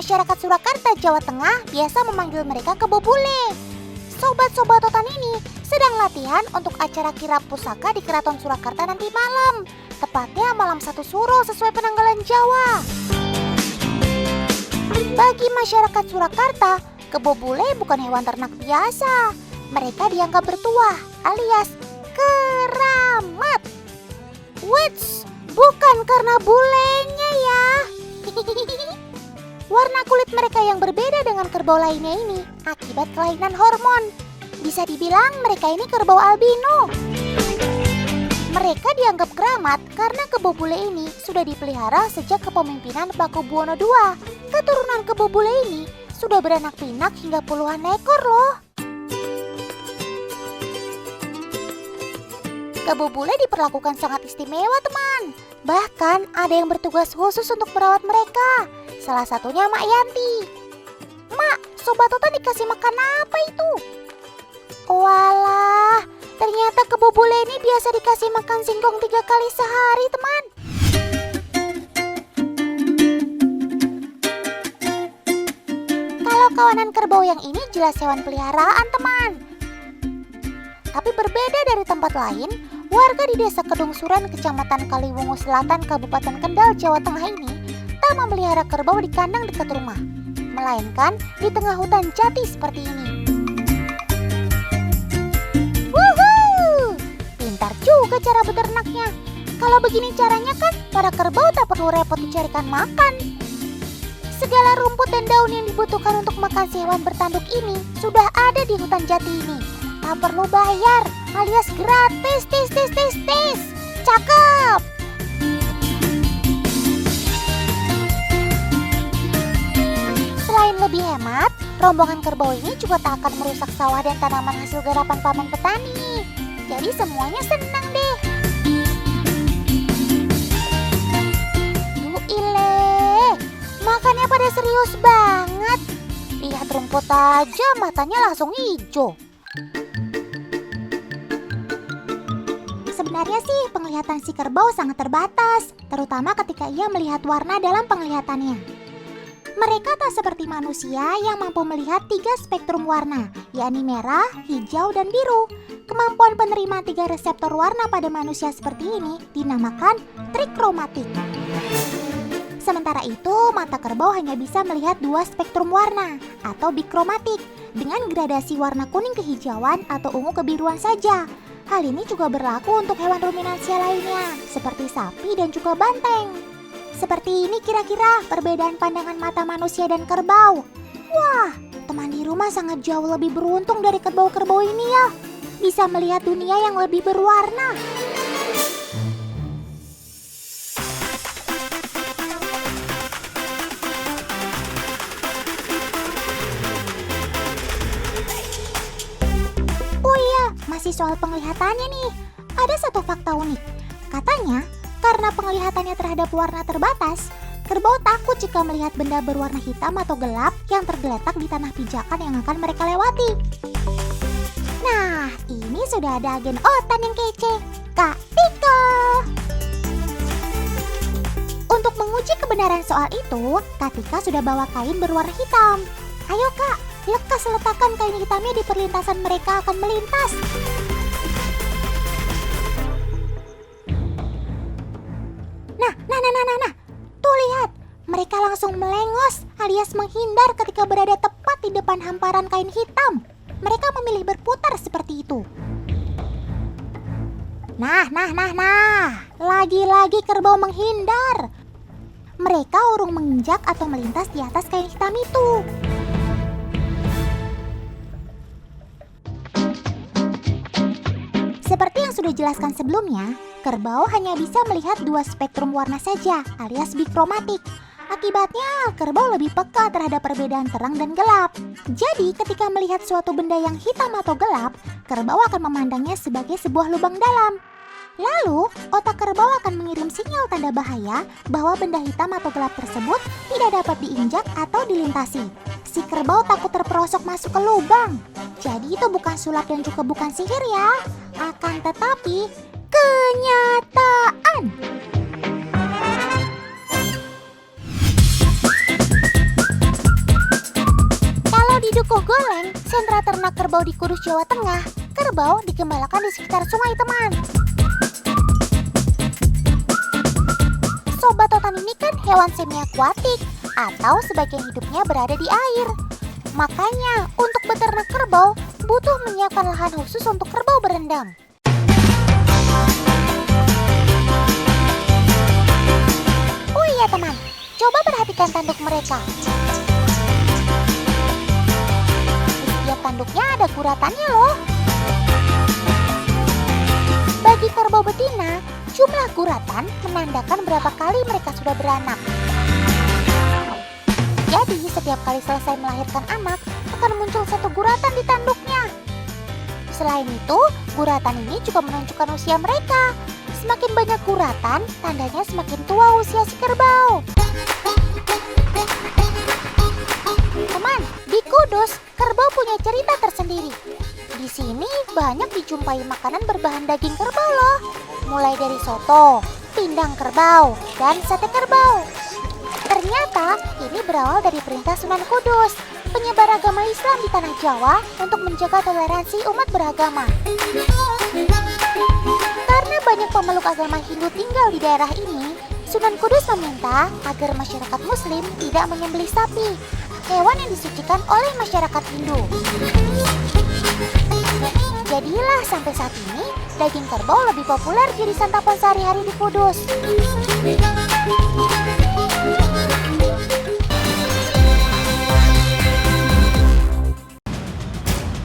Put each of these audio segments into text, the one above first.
Masyarakat Surakarta, Jawa Tengah biasa memanggil mereka kebo bule. Sobat-sobat Totan ini sedang latihan untuk acara kirap pusaka di Keraton Surakarta nanti malam. Tepatnya malam 1 Suro sesuai penanggalan Jawa. Bagi masyarakat Surakarta, kebo bule bukan hewan ternak biasa. Mereka dianggap bertuah alias keramat. Wits, bukan karena bulenya ya. Warna kulit mereka yang berbeda dengan kerbau lainnya ini akibat kelainan hormon. Bisa dibilang mereka ini kerbau albino. Mereka dianggap keramat karena kebo bule ini sudah dipelihara sejak kepemimpinan Pakubuwono II. Keturunan kebo bule ini sudah beranak pinak hingga puluhan ekor loh. Kebo bule diperlakukan sangat istimewa teman. Bahkan ada yang bertugas khusus untuk merawat mereka. Salah satunya Mak Yanti. Mak, Sobat Totan dikasih makan apa itu? Walah, ternyata kebo bule ini biasa dikasih makan singkong 3 kali sehari teman. Kalau kawanan kerbau yang ini jelas hewan peliharaan teman. Tapi berbeda dari tempat lain, warga di Desa Kedung Suren, Kecamatan Kaliwungu Selatan, Kabupaten Kendal, Jawa Tengah ini tak memelihara kerbau di kandang dekat rumah, melainkan di tengah hutan jati seperti ini. Wuhuu, pintar juga cara beternaknya. Kalau begini caranya kan para kerbau tak perlu repot dicarikan makan. Segala rumput dan daun yang dibutuhkan untuk makan si hewan bertanduk ini sudah ada di hutan jati ini. Tak perlu bayar, alias gratis. Cakep. Selain lebih hemat, rombongan kerbau ini juga tak akan merusak sawah dan tanaman hasil garapan paman petani. Jadi semuanya senang deh. Makannya pada serius banget. Lihat rumput aja matanya langsung hijau. Sebenarnya sih penglihatan si kerbau sangat terbatas, terutama ketika ia melihat warna dalam penglihatannya. Mereka tak seperti manusia yang mampu melihat 3 spektrum warna, yakni merah, hijau, dan biru. Kemampuan penerimaan 3 reseptor warna pada manusia seperti ini dinamakan trikromatik. Sementara itu, mata kerbau hanya bisa melihat 2 spektrum warna atau bikromatik dengan gradasi warna kuning kehijauan atau ungu kebiruan saja. Hal ini juga berlaku untuk hewan ruminansia lainnya, seperti sapi dan juga banteng. Seperti ini kira-kira perbedaan pandangan mata manusia dan kerbau. Wah, teman di rumah sangat jauh lebih beruntung dari kerbau-kerbau ini ya. Bisa melihat dunia yang lebih berwarna. Masih soal penglihatannya nih, ada satu fakta unik. Katanya, karena penglihatannya terhadap warna terbatas, kerbau takut jika melihat benda berwarna hitam atau gelap yang tergeletak di tanah pijakan yang akan mereka lewati. Nah, ini sudah ada agen Otan yang kece, Kak Tika. Untuk menguji kebenaran soal itu, Kak Tika sudah bawa kain berwarna hitam. Ayo Kak, lekas letakkan kain hitamnya di perlintasan mereka akan melintas. Nah, tuh lihat, mereka langsung melengos alias menghindar ketika berada tepat di depan hamparan kain hitam. Mereka memilih berputar seperti itu. Nah, lagi-lagi kerbau menghindar. Mereka urung menginjak atau melintas di atas kain hitam itu. Seperti yang sudah dijelaskan sebelumnya, kerbau hanya bisa melihat 2 spektrum warna saja, alias bikromatik. Akibatnya, kerbau lebih peka terhadap perbedaan terang dan gelap. Jadi, ketika melihat suatu benda yang hitam atau gelap, kerbau akan memandangnya sebagai sebuah lubang dalam. Lalu, otak kerbau akan mengirim sinyal tanda bahaya bahwa benda hitam atau gelap tersebut tidak dapat diinjak atau dilintasi. Si kerbau takut terperosok masuk ke lubang. Jadi itu bukan sulap dan juga bukan sihir ya. Akan tetapi, kenyataan. sentra ternak kerbau di Kudus, Jawa Tengah, kerbau digembalakan di sekitar sungai, teman. Sobat Totan ini kan hewan semi-akuatik atau sebagian hidupnya berada di air. Makanya, untuk beternak kerbau, butuh menyiapkan lahan khusus untuk kerbau berendam. Oh iya teman, coba perhatikan tanduk mereka. Di setiap tanduknya ada guratannya loh. Bagi kerbau betina, jumlah guratan menandakan berapa kali mereka sudah beranak. Jadi, setiap kali selesai melahirkan anak, akan muncul satu guratan di tanduknya. Selain itu, guratan ini juga menunjukkan usia mereka. Semakin banyak guratan, tandanya semakin tua usia si kerbau. Teman, di Kudus, kerbau punya cerita tersendiri. Di sini banyak dijumpai makanan berbahan daging kerbau loh. Mulai dari soto, pindang kerbau, dan sate kerbau. Ternyata ini berawal dari perintah Sunan Kudus, penyebar agama Islam di tanah Jawa untuk menjaga toleransi umat beragama. Karena banyak pemeluk agama Hindu tinggal di daerah ini, Sunan Kudus meminta agar masyarakat Muslim tidak menyembelih sapi, hewan yang disucikan oleh masyarakat Hindu. Jadilah sampai saat ini, daging kerbau lebih populer jadi santapan sehari-hari di Kudus.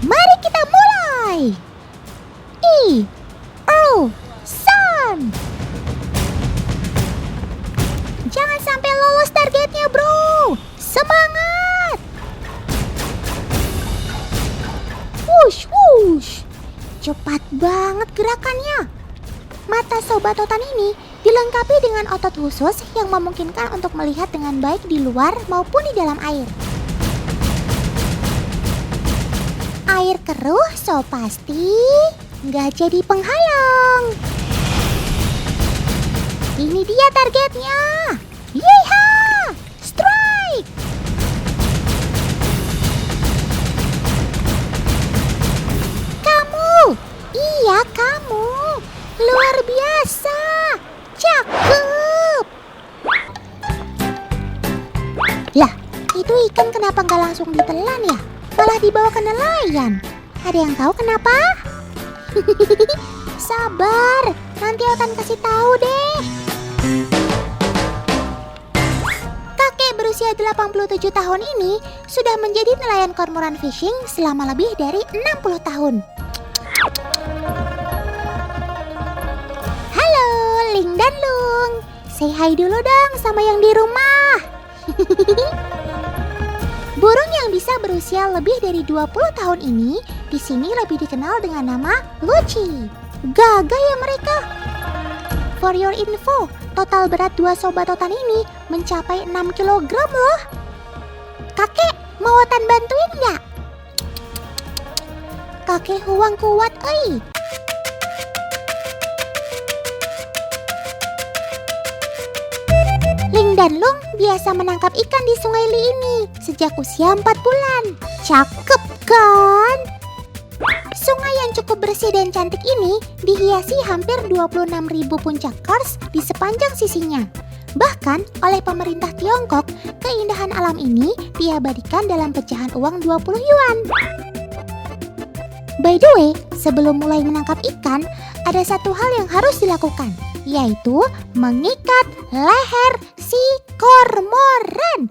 Mari kita mulai. Sun. Jangan sampai lolos targetnya, bro. Semangat. Wush, wush. Cepat banget gerakannya. Mata Sobat Totan ini dilengkapi dengan otot khusus yang memungkinkan untuk melihat dengan baik di luar maupun di dalam air. Air keruh, so pasti nggak jadi penghalang. Ini dia targetnya. Yeeha! Strike! Kamu! Iya kamu! Luar biasa! Cakep! Lah, itu ikan kenapa nggak langsung ditelan ya? Malah dibawa ke nelayan. Ada yang tahu kenapa? Sabar, nanti akan kasih tahu deh. Kakek berusia 87 tahun ini sudah menjadi nelayan kormoran fishing selama lebih dari 60 tahun. Halo, Ling dan Lung. Say hi dulu dong sama yang di rumah. Burung yang bisa berusia lebih dari 20 tahun ini di sini lebih dikenal dengan nama Luci. Gagah ya mereka. For your info, total berat dua Sobat Totan ini mencapai 6 kg loh. Kakek, mau Totan bantuin nggak? Kakek huang kuat, oi. Ling dan Lung biasa menangkap ikan di sungai Li ini sejak usia 4 bulan. Cakep kan? Sungai yang cukup bersih dan cantik ini dihiasi hampir 26.000 puncak kars di sepanjang sisinya. Bahkan oleh pemerintah Tiongkok, keindahan alam ini diabadikan dalam pecahan uang 20 yuan. By the way, sebelum mulai menangkap ikan, ada satu hal yang harus dilakukan, yaitu mengikat leher si kormoran.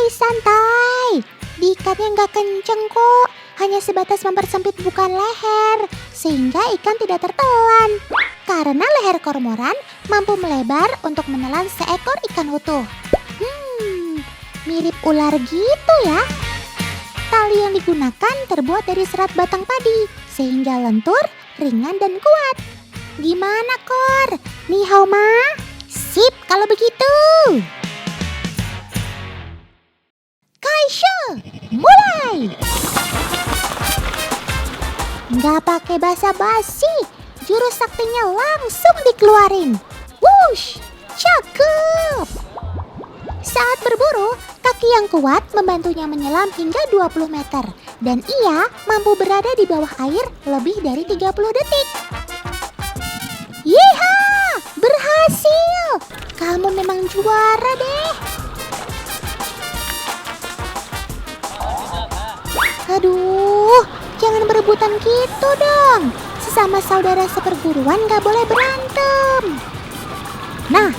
Santai, diikatnya nggak kenceng kok, hanya sebatas mempersempit bukan leher, sehingga ikan tidak tertelan. Karena leher kormoran mampu melebar untuk menelan seekor ikan utuh. Mirip ular gitu ya. Tali yang digunakan terbuat dari serat batang padi, sehingga lentur, ringan dan kuat. Gimana, Kor? Ni hao ma? Sip kalau begitu. Kaisha, mulai! Nggak pakai basa-basi, jurus saktinya langsung dikeluarin. Wush, cakep! Saat berburu, kaki yang kuat membantunya menyelam hingga 20 meter. Dan ia mampu berada di bawah air lebih dari 30 detik. Yeha! Berhasil! Kamu memang juara deh. Aduh, jangan berebutan gitu dong. Sesama saudara seperguruan gak boleh berantem. Nah,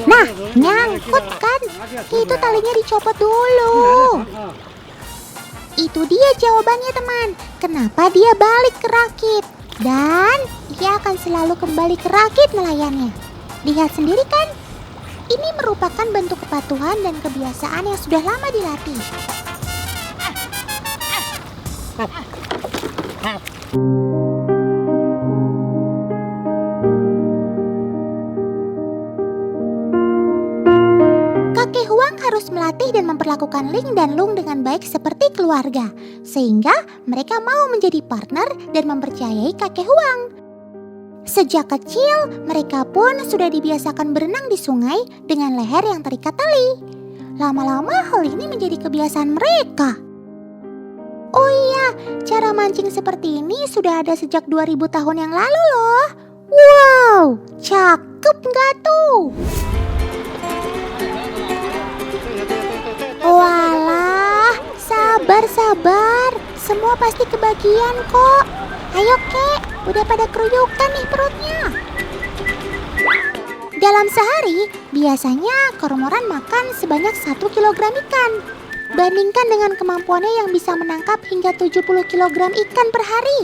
nyangkut kan? Itu talinya dicopot dulu. Itu dia jawabannya, teman. Kenapa dia balik ke rakit? Dan ia akan selalu kembali ke rakit nelayannya. Lihat sendiri kan? Ini merupakan bentuk kepatuhan dan kebiasaan yang sudah lama dilatih. Kakek Huang harus melatih dan memperlakukan Ling dan Lung dengan baik seperti keluarga, sehingga mereka mau menjadi partner dan mempercayai kakek Huang. Sejak kecil, mereka pun sudah dibiasakan berenang di sungai dengan leher yang terikat tali. Lama-lama hal ini menjadi kebiasaan mereka. Oh iya, cara mancing seperti ini sudah ada sejak 2000 tahun yang lalu loh. Wow, cakep nggak tuh? Walah, sabar. Semua pasti kebagian kok. Ayo Kek, udah pada keruyukan nih perutnya. Dalam sehari, biasanya kormoran makan sebanyak 1 kilogram ikan. Bandingkan dengan kemampuannya yang bisa menangkap hingga 70 kilogram ikan per hari.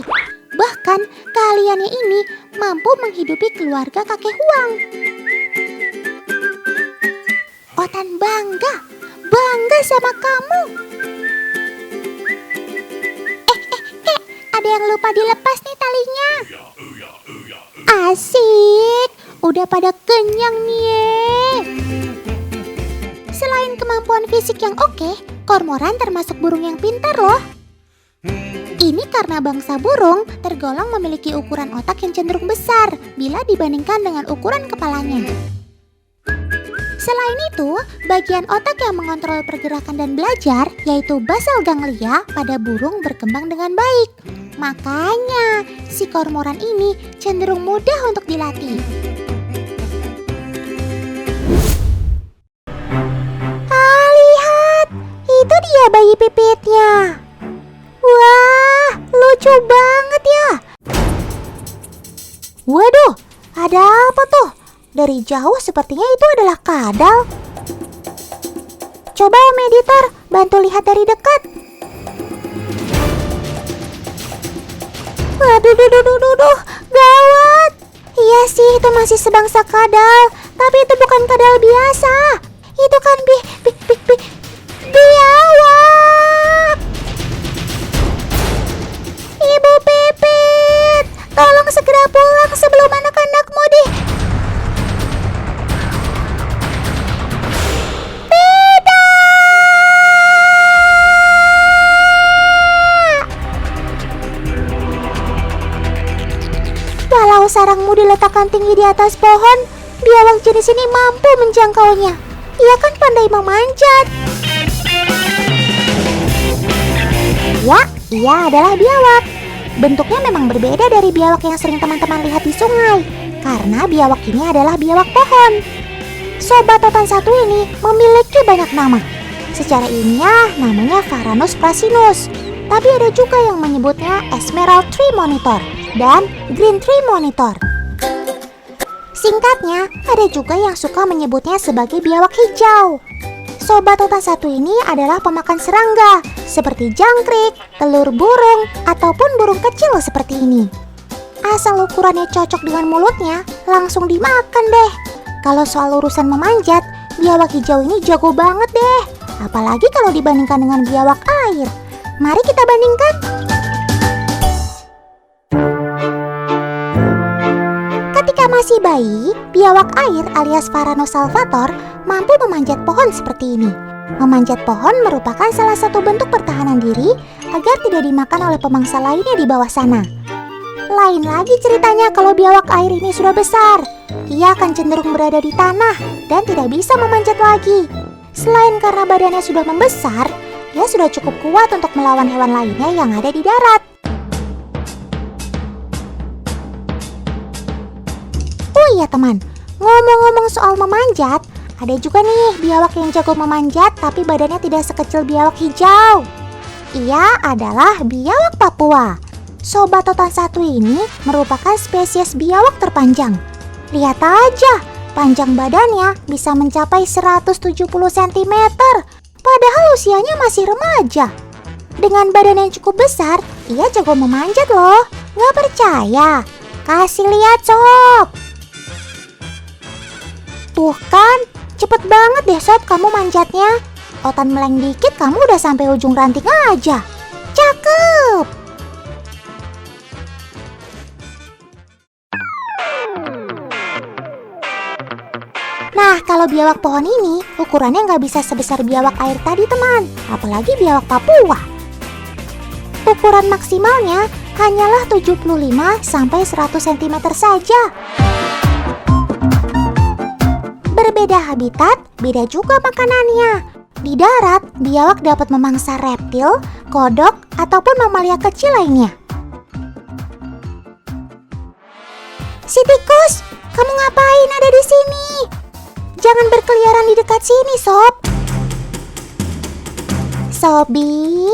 Bahkan, keahliannya ini mampu menghidupi keluarga kakek Huang. Otan bangga sama kamu. Ada yang lupa dilepas nih talinya. Asik, udah pada kenyang nih. Selain kemampuan fisik yang oke, kormoran termasuk burung yang pintar loh. Ini karena bangsa burung tergolong memiliki ukuran otak yang cenderung besar bila dibandingkan dengan ukuran kepalanya. Selain itu, bagian otak yang mengontrol pergerakan dan belajar, yaitu basal ganglia, pada burung berkembang dengan baik. Makanya, si kormoran ini cenderung mudah untuk dilatih. Lihat! Itu dia bayi pipitnya. Wah, lucu banget ya. Waduh, ada apa tuh? Dari jauh sepertinya itu adalah kadal. Coba Om Editor, bantu lihat dari dekat. Waduh, gawat. Iya sih, itu masih sebangsa kadal. Tapi itu bukan kadal biasa. Itu kan biawak. Ibu Pipit, tolong segera pulang sebelum anak-anakmu Walau sarangmu diletakkan tinggi di atas pohon, biawak jenis ini mampu menjangkaunya. Ia kan pandai memanjat. Ya, ia adalah biawak. Bentuknya memang berbeda dari biawak yang sering teman-teman lihat di sungai, karena biawak ini adalah biawak pohon. Sobat Totan satu ini memiliki banyak nama. Secara ilmiah namanya Varanus prasinus, tapi ada juga yang menyebutnya Emerald Tree Monitor dan Green Tree Monitor. Singkatnya, ada juga yang suka menyebutnya sebagai biawak hijau. Sobat Totan satu ini adalah pemakan serangga, seperti jangkrik, telur burung, ataupun burung kecil seperti ini. Asal ukurannya cocok dengan mulutnya, langsung dimakan deh. Kalau soal urusan memanjat, biawak hijau ini jago banget deh. Apalagi kalau dibandingkan dengan biawak air. Mari kita bandingkan. Ketika masih bayi, biawak air alias Varanus salvator mampu memanjat pohon seperti ini. Memanjat pohon merupakan salah satu bentuk pertahanan diri agar tidak dimakan oleh pemangsa lainnya di bawah sana. Lain lagi ceritanya kalau biawak air ini sudah besar. Ia akan cenderung berada di tanah dan tidak bisa memanjat lagi. Selain karena badannya sudah membesar, ia sudah cukup kuat untuk melawan hewan lainnya yang ada di darat. Oh iya teman, ngomong-ngomong soal memanjat, ada juga nih biawak yang jago memanjat tapi badannya tidak sekecil biawak hijau. Ia adalah biawak Papua. Sobat Totan satu ini merupakan spesies biawak terpanjang. Lihat aja, panjang badannya bisa mencapai 170 cm, padahal usianya masih remaja. Dengan badan yang cukup besar, ia jago memanjat loh. Nggak percaya? Kasih lihat sob. Tuh kan, cepet banget deh sob kamu manjatnya. Totan meleng dikit kamu udah sampai ujung ranting aja. Cakep. Nah, kalau biawak pohon ini, ukurannya nggak bisa sebesar biawak air tadi teman, apalagi biawak Papua. Ukuran maksimalnya hanyalah 75-100 cm saja. Berbeda habitat, beda juga makanannya. Di darat, biawak dapat memangsa reptil, kodok, ataupun mamalia kecil lainnya. Si tikus, kamu ngapain ada di sini? Jangan berkeliaran di dekat sini, sob. Sobi,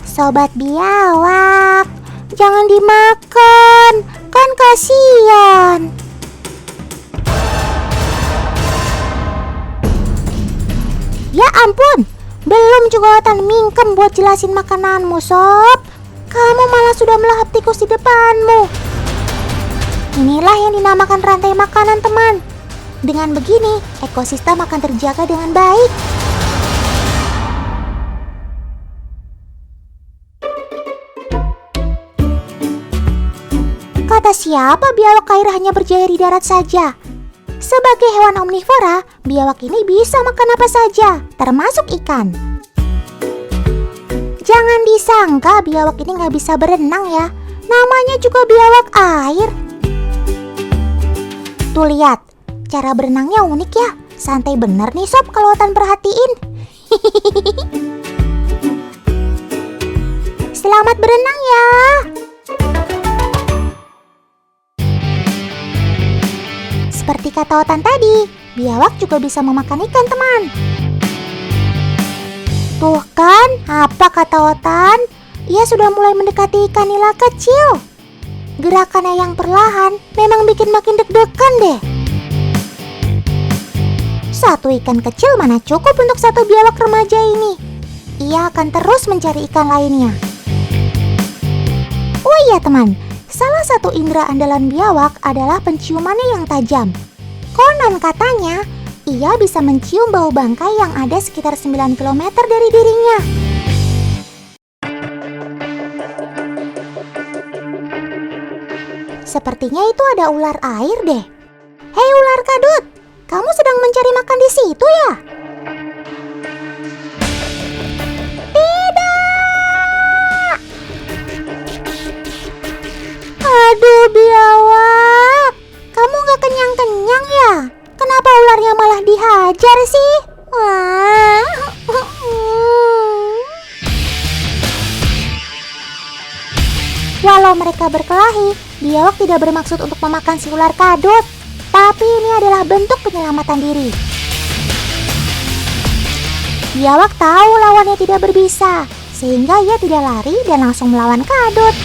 sobat biawak, jangan dimakan, kan kasihan. Ya ampun, belum juga Totan mingkem buat jelasin makananmu, sob. Kamu malah sudah melahap tikus di depanmu. Inilah yang dinamakan rantai makanan, teman. Dengan begini, ekosistem akan terjaga dengan baik. Kata siapa biawak air hanya berjaya di darat saja? Sebagai hewan omnivora, biawak ini bisa makan apa saja, termasuk ikan. Jangan disangka biawak ini nggak bisa berenang ya. Namanya juga biawak air. Tuh lihat, cara berenangnya unik ya. Santai bener nih sob kalau Totan perhatiin. Selamat berenang ya. Seperti kata Totan tadi, biawak juga bisa memakan ikan teman. Tuh kan, apa kata Totan? Ia sudah mulai mendekati ikan nila kecil. Gerakannya yang perlahan memang bikin makin deg-degan deh. Satu ikan kecil mana cukup untuk satu biawak remaja ini. Ia akan terus mencari ikan lainnya. Oh iya teman, salah satu indera andalan biawak adalah penciumannya yang tajam. Konon katanya, ia bisa mencium bau bangkai yang ada sekitar 9 km dari dirinya. Sepertinya itu ada ular air deh. Hei ular kadut, kamu sedang mencari makan di situ ya? Tidak! Aduh biawak, kamu gak kenyang-kenyang ya? Kenapa ularnya malah dihajar sih? Wah. Walau mereka berkelahi, biawak tidak bermaksud untuk memakan si ular kadut. Tapi ini adalah bentuk penyelamatan diri. Biawak tahu lawannya tidak berbisa, sehingga ia tidak lari dan langsung melawan kadut.